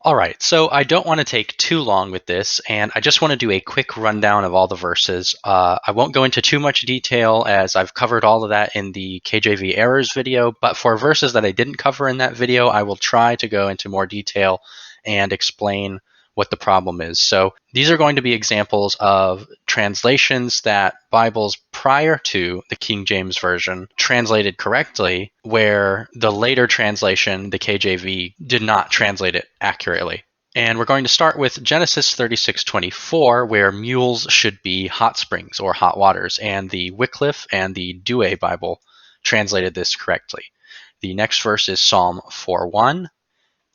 All right, so I don't want to take too long with this, and I just want to do a quick rundown of all the verses. I won't go into too much detail as I've covered all of that in the KJV Errors video, but for verses that I didn't cover in that video, I will try to go into more detail and explain what the problem is. So these are going to be examples of translations that Bibles prior to the King James Version translated correctly, where the later translation, the KJV, did not translate it accurately. And we're going to start with Genesis 36:24, where mules should be hot springs or hot waters, and the Wycliffe and the Douay Bible translated this correctly. The next verse is Psalm 4:1,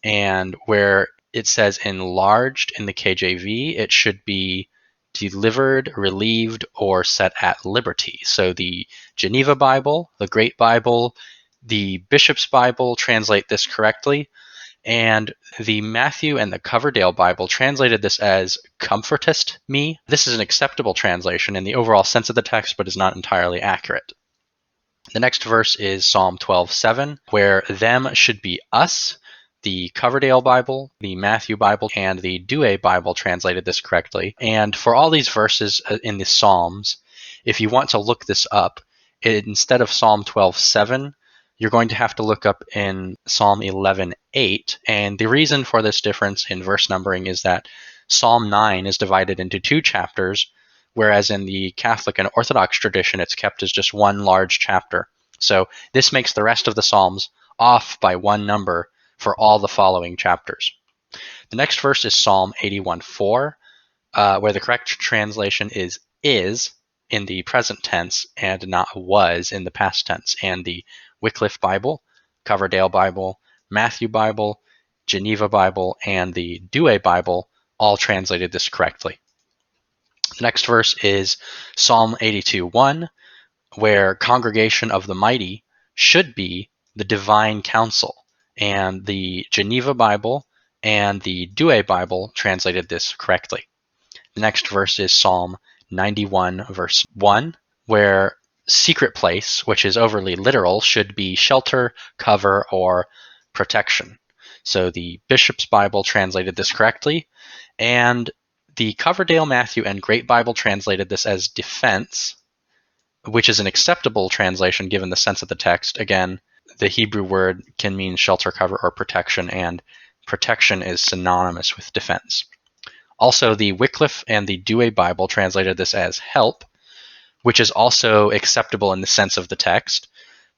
and where it says enlarged in the KJV, it should be delivered, relieved, or set at liberty. So the Geneva Bible, the Great Bible, the Bishop's Bible translate this correctly, and the Matthew and the Coverdale Bible translated this as comfortest me. This is an acceptable translation in the overall sense of the text, but is not entirely accurate. The next verse is Psalm 12:7, where them should be us. The Coverdale Bible, the Matthew Bible, and the Douay Bible translated this correctly. And for all these verses in the Psalms, if you want to look this up, instead of Psalm 12:7, you're going to have to look up in Psalm 11:8. And the reason for this difference in verse numbering is that Psalm 9 is divided into two chapters, whereas in the Catholic and Orthodox tradition, it's kept as just one large chapter. So this makes the rest of the Psalms off by one number for all the following chapters. The next verse is Psalm 81:4, where the correct translation is in the present tense and not was in the past tense. And the Wycliffe Bible, Coverdale Bible, Matthew Bible, Geneva Bible, and the Douay Bible all translated this correctly. The next verse is Psalm 82:1, where congregation of the mighty should be the divine council. And the Geneva Bible and the Douay Bible translated this correctly. The next verse is Psalm 91, verse 1, where secret place, which is overly literal, should be shelter, cover, or protection. So the Bishop's Bible translated this correctly, and the Coverdale, Matthew, and Great Bible translated this as defense, which is an acceptable translation given the sense of the text. Again, the Hebrew word can mean shelter, cover, or protection, and protection is synonymous with defense. Also, the Wycliffe and the Douay Bible translated this as help, which is also acceptable in the sense of the text,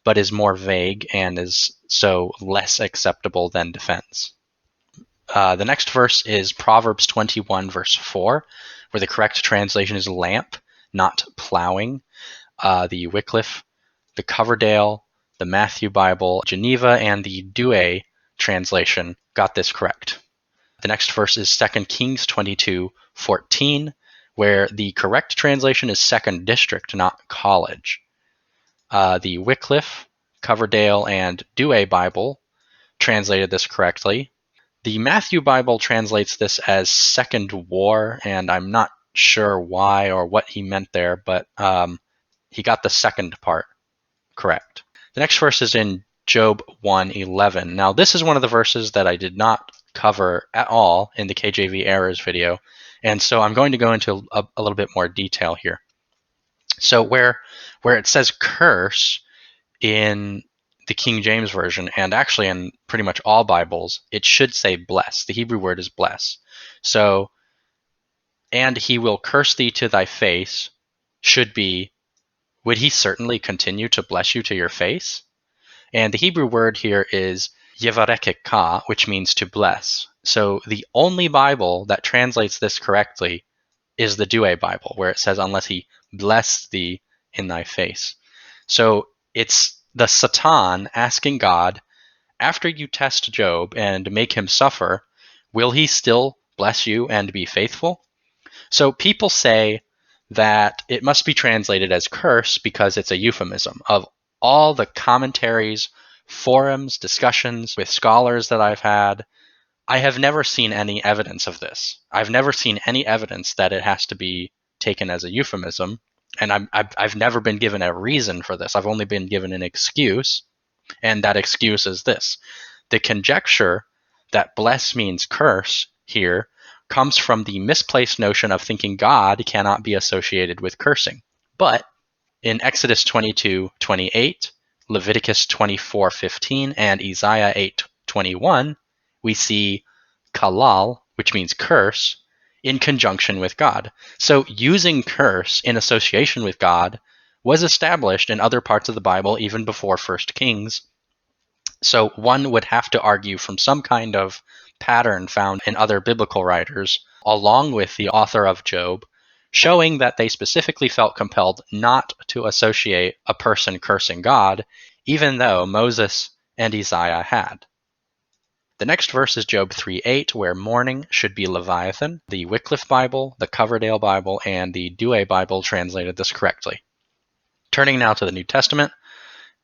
but is more vague and is so less acceptable than defense. The next verse is Proverbs 21, verse 4, where the correct translation is lamp, not plowing. The Wycliffe, the Coverdale, the Matthew Bible, Geneva, and the Douay translation got this correct. The next verse is 2 Kings 22:14, where the correct translation is second district, not college. The Wycliffe, Coverdale, and Douay Bible translated this correctly. The Matthew Bible translates this as second war, and I'm not sure why or what he meant there, but he got the second part correct. The next verse is in Job 1:11. Now, this is one of the verses that I did not cover at all in the KJV Errors video, and so I'm going to go into a little bit more detail here. So where it says curse in the King James Version, and actually in pretty much all Bibles, it should say bless. The Hebrew word is bless. So, and he will curse thee to thy face should be, would he certainly continue to bless you to your face? And the Hebrew word here is yevarekeka, which means to bless. So the only Bible that translates this correctly is the Douay Bible, where it says, unless he bless thee in thy face. So it's the Satan asking God, after you test Job and make him suffer, will he still bless you and be faithful? So people say that it must be translated as curse because it's a euphemism. Of all the commentaries, forums, discussions with scholars that I've had, I have never seen any evidence of this. I've never seen any evidence that it has to be taken as a euphemism, and I've never been given a reason for this. I've only been given an excuse, and that excuse is this. The conjecture that bless means curse here comes from the misplaced notion of thinking God cannot be associated with cursing. But in Exodus 22:28, Leviticus 24:15, and Isaiah 8:21, we see kalal, which means curse, in conjunction with God. So using curse in association with God was established in other parts of the Bible even before 1 Kings. So one would have to argue from some kind of pattern found in other biblical writers, along with the author of Job, showing that they specifically felt compelled not to associate a person cursing God, even though Moses and Isaiah had. The next verse is Job 3:8, where mourning should be Leviathan. The Wycliffe Bible, the Coverdale Bible, and the Douay Bible translated this correctly. Turning now to the New Testament,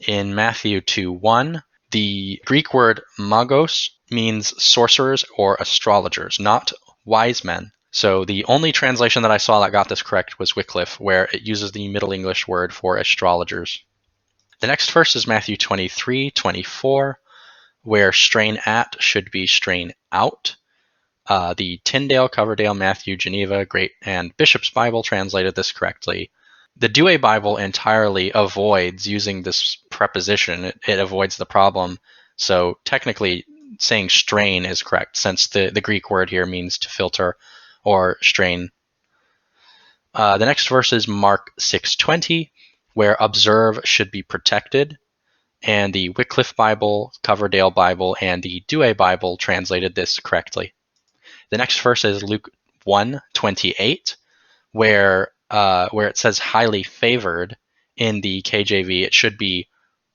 in Matthew 2:1, the Greek word magos means sorcerers or astrologers, not wise men. So the only translation that I saw that got this correct was Wycliffe, where it uses the Middle English word for astrologers. The next verse is Matthew 23:24, where strain at should be strain out. The Tyndale, Coverdale, Matthew, Geneva, Great, and Bishop's Bible translated this correctly. The Douay Bible entirely avoids using this preposition. It avoids the problem. So technically, saying strain is correct, since the Greek word here means to filter or strain. The next verse is Mark 6:20, where observe should be protected. And the Wycliffe Bible, Coverdale Bible, and the Douay Bible translated this correctly. The next verse is Luke 1:28, where it says highly favored in the KJV, it should be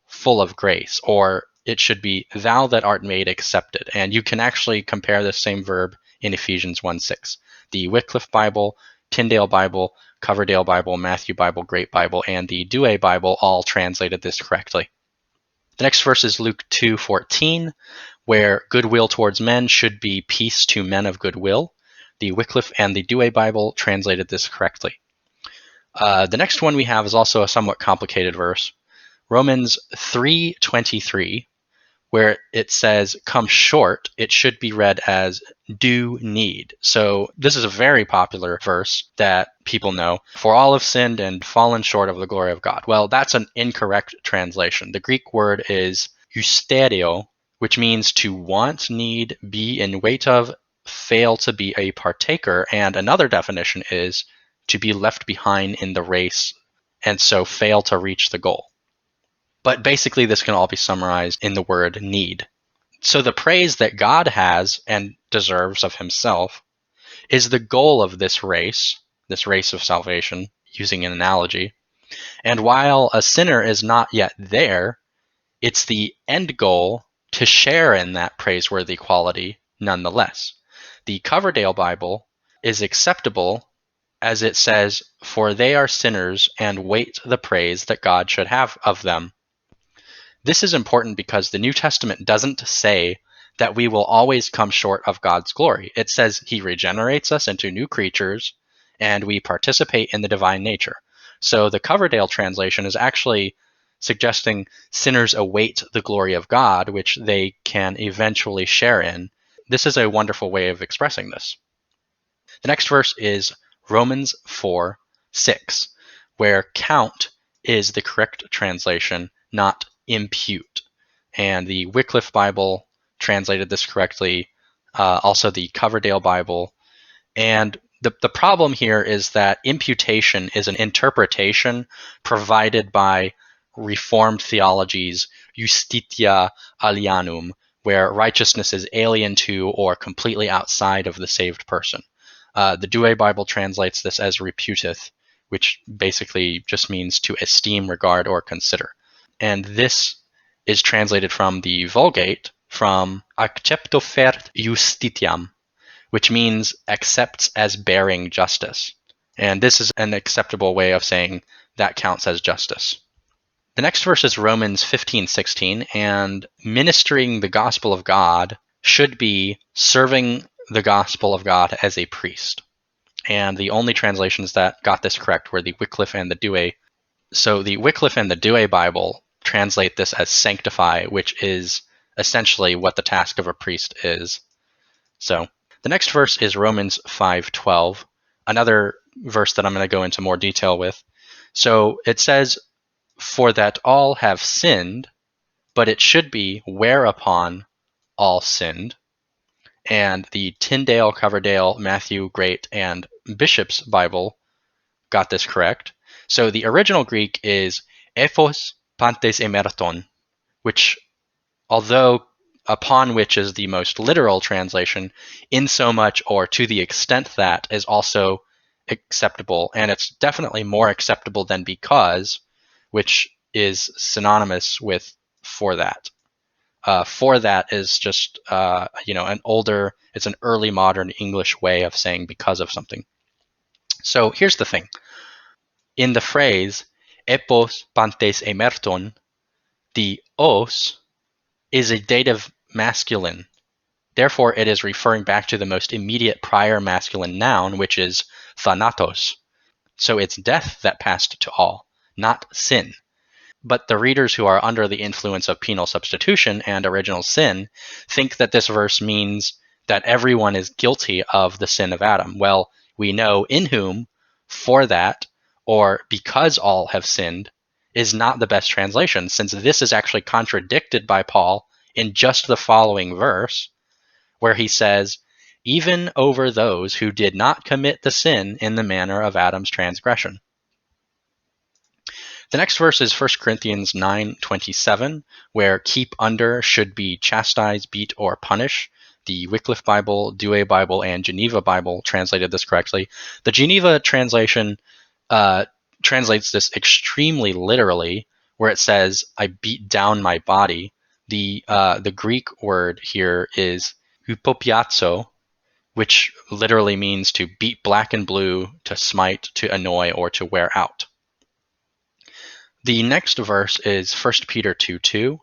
full of grace, or it should be thou that art made accepted. And you can actually compare this same verb in Ephesians 1:6. The Wycliffe Bible, Tyndale Bible, Coverdale Bible, Matthew Bible, Great Bible, and the Douay Bible all translated this correctly. The next verse is Luke 2:14, where goodwill towards men should be peace to men of goodwill. The Wycliffe and the Douay Bible translated this correctly. The next one we have is also a somewhat complicated verse, Romans 3:23, where it says, come short, it should be read as do need. So this is a very popular verse that people know. For all have sinned and fallen short of the glory of God. Well, that's an incorrect translation. The Greek word is eusterio, which means to want, need, be in wait of, fail to be a partaker. And another definition is to be left behind in the race and so fail to reach the goal. But basically, this can all be summarized in the word need. So the praise that God has and deserves of himself is the goal of this race of salvation, using an analogy. And while a sinner is not yet there, it's the end goal to share in that praiseworthy quality nonetheless. The Coverdale Bible is acceptable as it says, for they are sinners and wait the praise that God should have of them. This is important because the New Testament doesn't say that we will always come short of God's glory. It says he regenerates us into new creatures and we participate in the divine nature. So the Coverdale translation is actually suggesting sinners await the glory of God, which they can eventually share in. This is a wonderful way of expressing this. The next verse is Romans 4:6, where count is the correct translation, not impute. And the Wycliffe Bible translated this correctly, also the Coverdale Bible. And the problem here is that imputation is an interpretation provided by Reformed theology's justitia alienum, where righteousness is alien to or completely outside of the saved person. The Douay Bible translates this as reputeth, which basically just means to esteem, regard, or consider. And this is translated from the Vulgate from acceptofert justitiam, which means accepts as bearing justice. And this is an acceptable way of saying that counts as justice. The next verse is Romans 15:16, and ministering the gospel of God should be serving the gospel of God as a priest. And the only translations that got this correct were the Wycliffe and the Douay. So the Wycliffe and the Douay Bible translate this as sanctify, which is essentially what the task of a priest is. So the next verse is Romans 5:12, another verse that I'm going to go into more detail with. So it says, "For that all have sinned," but it should be "whereupon all sinned." And the Tyndale, Coverdale, Matthew Great, and Bishop's Bible got this correct. So the original Greek is ephos pantes emerton, which, although upon which is the most literal translation, in so much or to the extent that is also acceptable. And it's definitely more acceptable than because, which is synonymous with for that. For that is just it's an early modern English way of saying because of something. So here's the thing. In the phrase epos pantes emerton, the os is a dative masculine. Therefore, it is referring back to the most immediate prior masculine noun, which is thanatos. So it's death that passed to all, not sin. But the readers who are under the influence of penal substitution and original sin think that this verse means that everyone is guilty of the sin of Adam. Well, we know in whom, for that, or because all have sinned, is not the best translation, since this is actually contradicted by Paul in just the following verse, where he says, "Even over those who did not commit the sin in the manner of Adam's transgression." The next verse is 1 Corinthians 9:27, where keep under should be chastise, beat, or punish. The Wycliffe Bible, Douay Bible, and Geneva Bible translated this correctly. The Geneva translation translates this extremely literally, where it says, "I beat down my body." The Greek word here is hypopiazo, which literally means to beat black and blue, to smite, to annoy, or to wear out. The next verse is 1 Peter 2:2,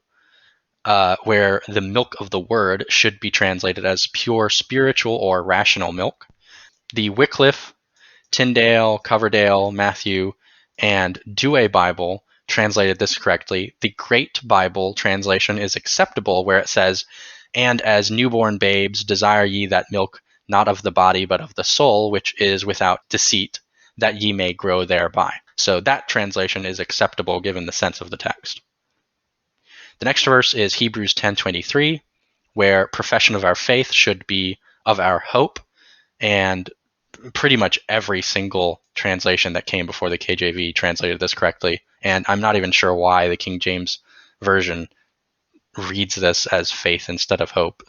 where the milk of the word should be translated as pure spiritual or rational milk. The Wycliffe, Tyndale, Coverdale, Matthew, and Douay Bible translated this correctly. The Great Bible translation is acceptable, where it says, "And as newborn babes desire ye that milk, not of the body, but of the soul, which is without deceit, that ye may grow thereby." So that translation is acceptable given the sense of the text. The next verse is Hebrews 10:23, where profession of our faith should be of our hope, and pretty much every single translation that came before the KJV translated this correctly, and I'm not even sure why the King James Version reads this as faith instead of hope.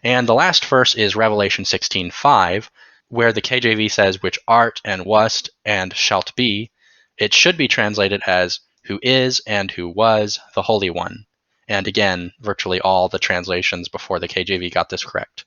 And the last verse is Revelation 16:5, where the KJV says, "Which art and wast and shalt be." It should be translated as "who is and who was the Holy One." And again, virtually all the translations before the KJV got this correct.